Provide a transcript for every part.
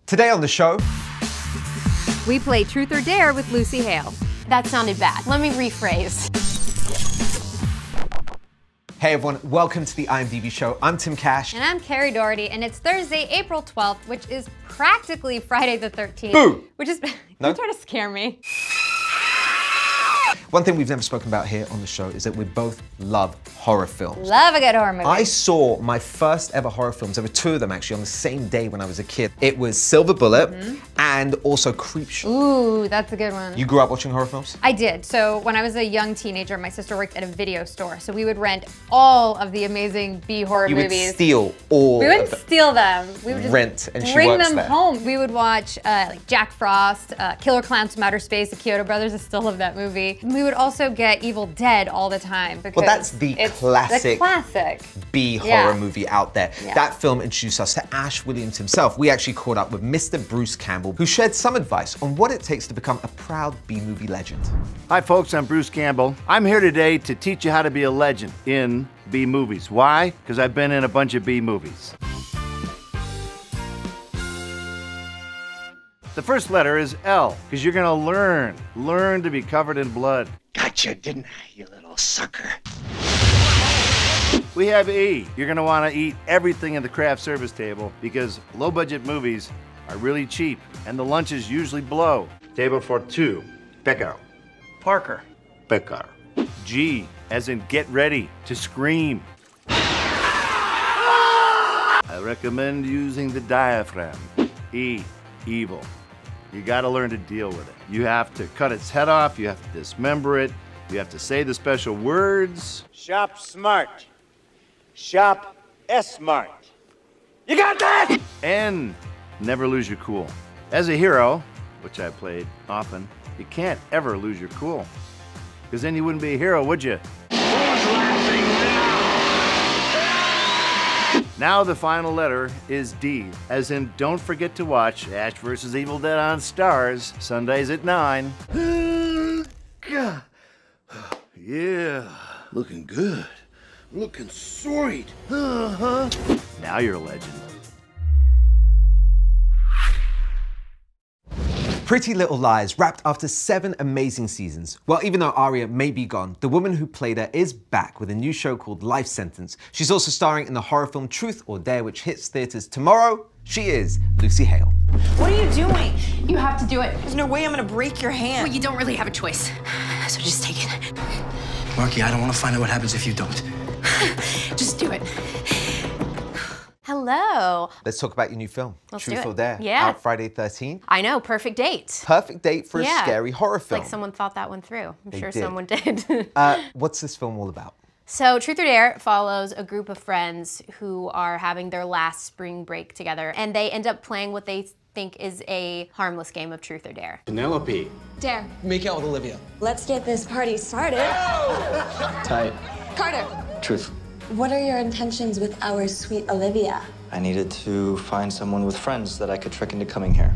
Today on the show, we play Truth or Dare with Lucy Hale. That sounded bad. Let me rephrase. hey everyone, welcome to the IMDb Show. I'm Tim Cash. And I'm Carrie Doherty, and it's Thursday, April 12th, which is practically Friday the 13th. Boo! Which is, No? You're trying to scare me. One thing we've never spoken about here on the show is that we both love horror films. Love a good horror movie. I saw my first ever horror films, there were two of them actually, on the same day when I was a kid. It was Silver Bullet and also Creepshow. Ooh, that's a good one. You grew up watching horror films? I did. So when I was a young teenager, my sister worked at a video store. So we would rent all of the amazing B horror movies. You would steal all We of wouldn't them. steal them. We would just Rent, and she bring works them there. home. We would watch like Jack Frost, Killer Clowns from Outer Space, the Kyoto Brothers. I still love that movie. We would also get Evil Dead all the time because Well, that's the it's classic, the classic B horror Yeah. movie out there. Yeah. That film introduced us to Ash Williams himself. We actually caught up with Mr. Bruce Campbell, who shared some advice on what it takes to become a proud B-movie legend. Hi folks, I'm Bruce Campbell. I'm here today to teach you how to be a legend in B movies. Why? Because I've been in a bunch of B movies. The first letter is L, because you're gonna learn to be covered in blood. Gotcha, didn't I, you little sucker? We have E. You're gonna wanna eat everything at the craft service table because low budget movies are really cheap and the lunches usually blow. Table for two. Becker. Parker. Becker. G, as in get ready to scream. I recommend using the diaphragm. E, evil. You gotta learn to deal with it. You have to cut its head off, you have to dismember it, you have to say the special words. Shop smart. Shop S-smart. You got that? And never lose your cool. As a hero, which I played often, you can't ever lose your cool. Because then you wouldn't be a hero, would you? Now the final letter is D, as in don't forget to watch Ash vs. Evil Dead on Stars, Sundays at 9. Yeah, looking good. Looking sweet. Now you're a legend. Pretty Little Liars wrapped after 7 amazing seasons. Well, even though Aria may be gone, the woman who played her is back with a new show called Life Sentence. She's also starring in the horror film Truth or Dare, which hits theaters tomorrow. She is Lucy Hale. What are you doing? You have to do it. There's no way I'm gonna break your hand. Well, you don't really have a choice. So just take it. Marky, I don't want to find out what happens if you don't. Just do it. Hello. Let's talk about your new film, Let's do Truth it. or Dare, Yeah. out Friday 13th. I know, perfect date. Perfect date for Yeah. a scary horror It's film. like someone thought that one through. I'm They sure did. someone did. What's this film all about? So Truth or Dare follows a group of friends who are having their last spring break together, and they end up playing what they think is a harmless game of Truth or Dare. Penelope. Dare. Make out with Olivia. Let's get this party started. Tight. Carter, Truth. What are your intentions with our sweet Olivia? I needed to find someone with friends that I could trick into coming here.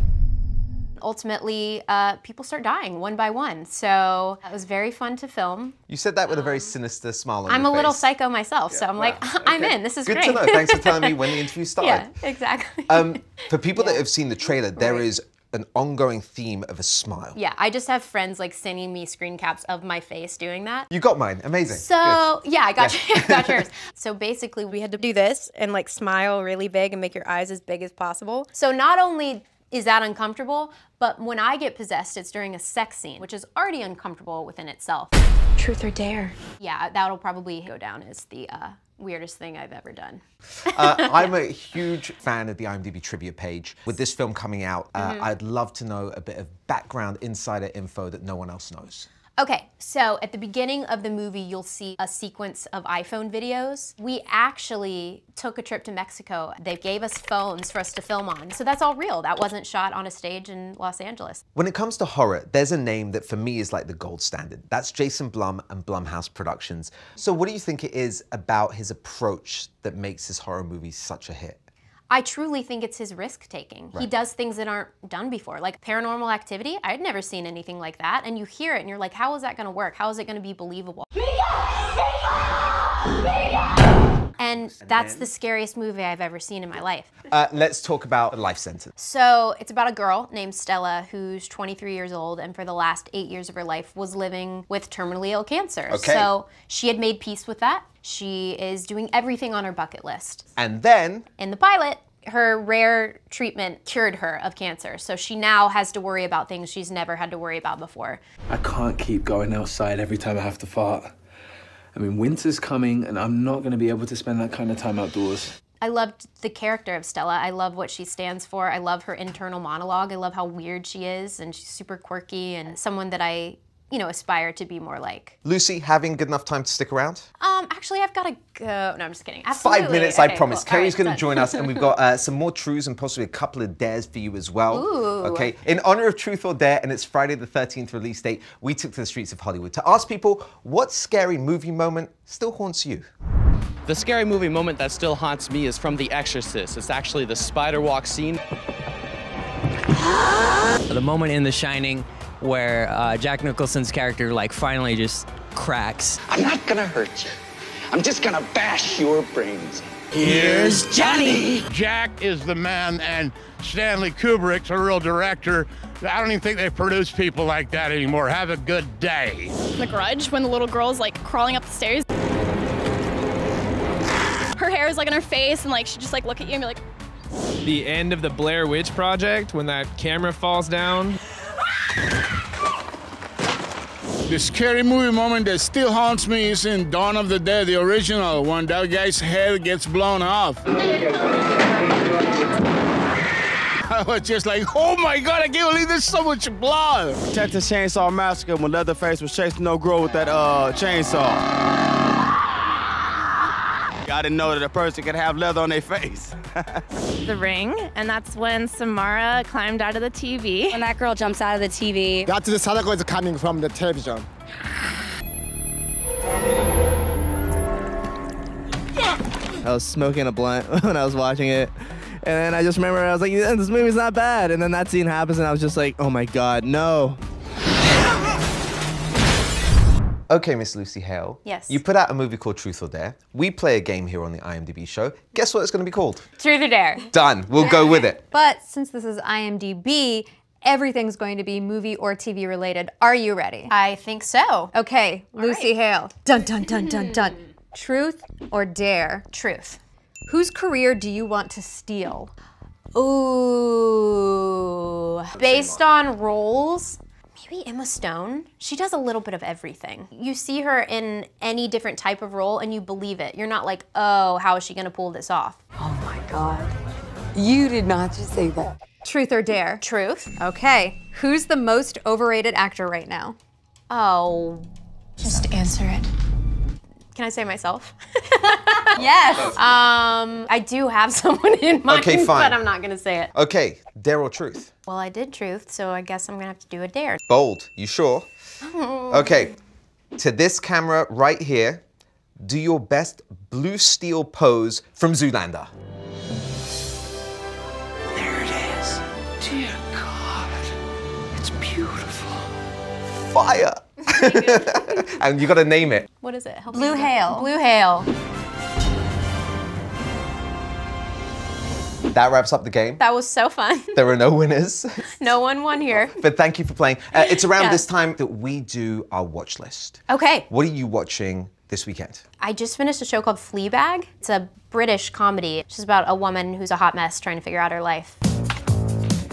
Ultimately, people start dying one by one, so it was very fun to film. You said that with a very sinister smile on I'm your a little face. psycho myself, so I'm like, I'm in, this is Good great. to know. Thanks for telling me when the interview started. Yeah, exactly. For people that have seen the trailer, there is an ongoing theme of a smile. Yeah, I just have friends like sending me screen caps of my face doing that. You got mine. Amazing. So, yeah, I got I got yours. So basically we had to do this and like smile really big and make your eyes as big as possible. So not only is that uncomfortable, but when I get possessed, it's during a sex scene, which is already uncomfortable within itself. Truth or Dare? Yeah, that'll probably go down as the weirdest thing I've ever done. I'm a huge fan of the IMDb trivia page. With this film coming out, I'd love to know a bit of background insider info that no one else knows. Okay, so at the beginning of the movie, you'll see a sequence of iPhone videos. We actually took a trip to Mexico. They gave us phones for us to film on. So that's all real. That wasn't shot on a stage in Los Angeles. When it comes to horror, there's a name that for me is like the gold standard. That's Jason Blum and Blumhouse Productions. So what do you think it is about his approach that makes his horror movies such a hit? I truly think it's his risk-taking. He does things that aren't done before. Like Paranormal Activity, I'd never seen anything like that. And you hear it and you're like, how is that gonna work? How is it gonna be believable? And that's the scariest movie I've ever seen in my life. Let's talk about a life sentence. So it's about a girl named Stella who's 23 years old and for the last 8 years of her life was living with terminally ill cancer. Okay. So she had made peace with that. She is doing everything on her bucket list. And then? In the pilot, her rare treatment cured her of cancer. So she now has to worry about things she's never had to worry about before. I can't keep going outside every time I have to fart. I mean, winter's coming and I'm not gonna be able to spend that kind of time outdoors. I loved the character of Stella. I love what she stands for. I love her internal monologue. I love how weird she is, and she's super quirky and someone that I, aspire to be more like. Lucy, having good enough time to stick around? Actually, I've got to go. No, I'm just kidding. Absolutely. 5 minutes, okay, I promise. Cool. Kerry's All going right, to join us, and we've got some more truths and possibly a couple of dares for you as well. Ooh. Okay. In honor of Truth or Dare and its Friday the 13th release date, we took to the streets of Hollywood to ask people what scary movie moment still haunts you. The scary movie moment that still haunts me is from The Exorcist. It's actually the spider walk scene. The moment in The Shining where Jack Nicholson's character finally just cracks. I'm not gonna hurt you. I'm just gonna bash your brains. Here's Johnny! Jack is the man, and Stanley Kubrick's a real director. I don't even think they produce people like that anymore. Have a good day. The Grudge, when the little girl's crawling up the stairs. Her hair is on her face, and she just look at you and be like. The end of the Blair Witch Project, when that camera falls down. The scary movie moment that still haunts me is in Dawn of the Dead, the original, when that guy's head gets blown off. I was just like, oh my God, I can't believe there's so much blood. Texas Chainsaw Massacre, when Leatherface was chasing no girl with that chainsaw. I didn't know that a person could have leather on their face. The Ring, and that's when Samara climbed out of the TV. When that girl jumps out of the TV. That's the Sadako is coming from the television. I was smoking a blunt when I was watching it. And then I just remember, I was like, yeah, this movie's not bad. And then that scene happens and I was just like, oh my God, no. Okay, Miss Lucy Hale. Yes. You put out a movie called Truth or Dare. We play a game here on the IMDb Show. Guess what it's going to be called? Truth or Dare. Done. We'll go with it. But since this is IMDb, everything's going to be movie or TV related. Are you ready? I think so. Okay, Lucy Hale. Dun, dun, dun, dun, dun. Truth or Dare? Truth. Whose career do you want to steal? Ooh. Based on roles, maybe Emma Stone. She does a little bit of everything. You see her in any different type of role and you believe it. You're not like, oh, how is she gonna pull this off? Oh my God. You did not just say that. Truth or Dare? Truth. Okay. Who's the most overrated actor right now? Oh. Just answer it. Can I say myself? Yes. I do have someone in mind, Okay, fine. but I'm not gonna say it. Okay, Dare or Truth? Well, I did Truth, so I guess I'm gonna have to do a Dare. Bold. You sure? Okay. To this camera right here, do your best blue steel pose from Zoolander. There it is. Dear God, it's beautiful. Fire! And you gotta name it. What is it? Help Blue me. Hale. Blue Hale. That wraps up the game. That was so fun. There are no winners. No one won here. But thank you for playing. It's around Yeah. this time that we do our watch list. Okay. What are you watching this weekend? I just finished a show called Fleabag. It's a British comedy. It's just about a woman who's a hot mess trying to figure out her life.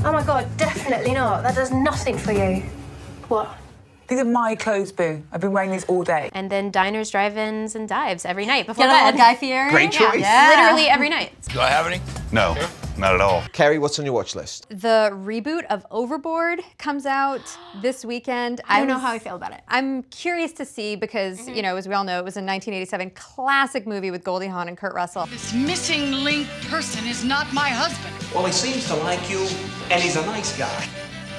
Oh my God, definitely not. That does nothing for you. What? These are my clothes, Boo. I've been wearing these all day. And then diners, drive-ins, and dives every night before Get a bed. little Guy Fieri. Great choice. Yeah. Literally every night. Do I have any? No, not at all. Kerry, what's on your watch list? The reboot of Overboard comes out this weekend. I don't know how I feel about it. I'm curious to see because, you know, as we all know, it was a 1987 classic movie with Goldie Hawn and Kurt Russell. This missing link person is not my husband. Well, he seems to like you, and he's a nice guy.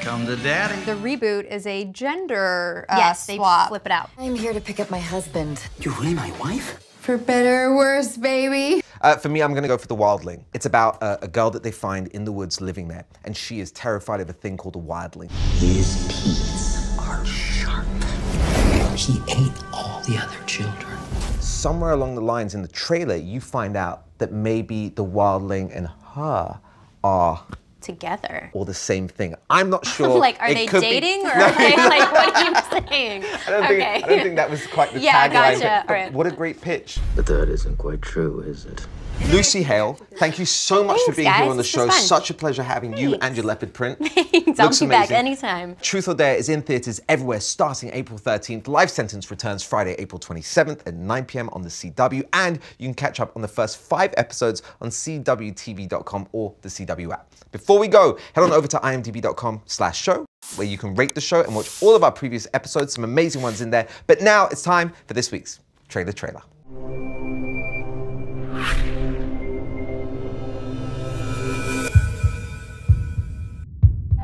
Come to daddy. The reboot is a gender Yes, they swap. flip it out. I'm here to pick up my husband. You're really my wife? For better or worse, baby. For me, I'm gonna go for The Wildling. It's about a girl that they find in the woods living there, and she is terrified of a thing called a wildling. His teeth are sharp. He ate all the other children. somewhere along the lines in the trailer, you find out that maybe the Wildling and her are together. Or the same thing. I'm not sure. Like, are they dating or are they like, what are you saying? I don't think that was quite the yeah, tagline. Gotcha. But All right. What a great pitch. But that isn't quite true, is it? Lucy Hale, thank you so much for being guys. here on the This show. was fun. Such a pleasure having you and your leopard print. I'll be back anytime. Truth or Dare is in theaters everywhere starting April 13th. Life Sentence returns Friday, April 27th at 9 p.m. on the CW. And you can catch up on the first 5 episodes on CWTV.com or the CW app. Before we go, head on over to imdb.com/show, where you can rate the show and watch all of our previous episodes, some amazing ones in there. But now it's time for this week's Trailer.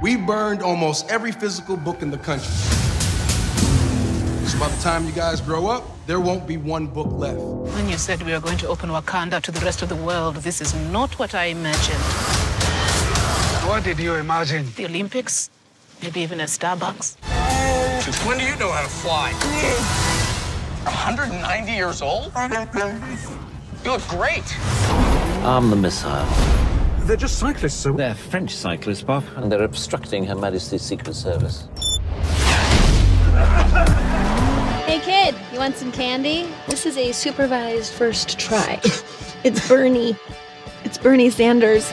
We burned almost every physical book in the country. So by the time you guys grow up, there won't be one book left. When you said we were going to open Wakanda to the rest of the world, this is not what I imagined. What did you imagine? The Olympics? Maybe even a Starbucks? Since when do you know how to fly? 190 years old? You look great. I'm the missile. They're just cyclists, sir. They're French cyclists, Bob, and they're obstructing Her Majesty's Secret Service. Hey kid, you want some candy? This is a supervised first try. It's Bernie. It's Bernie Sanders.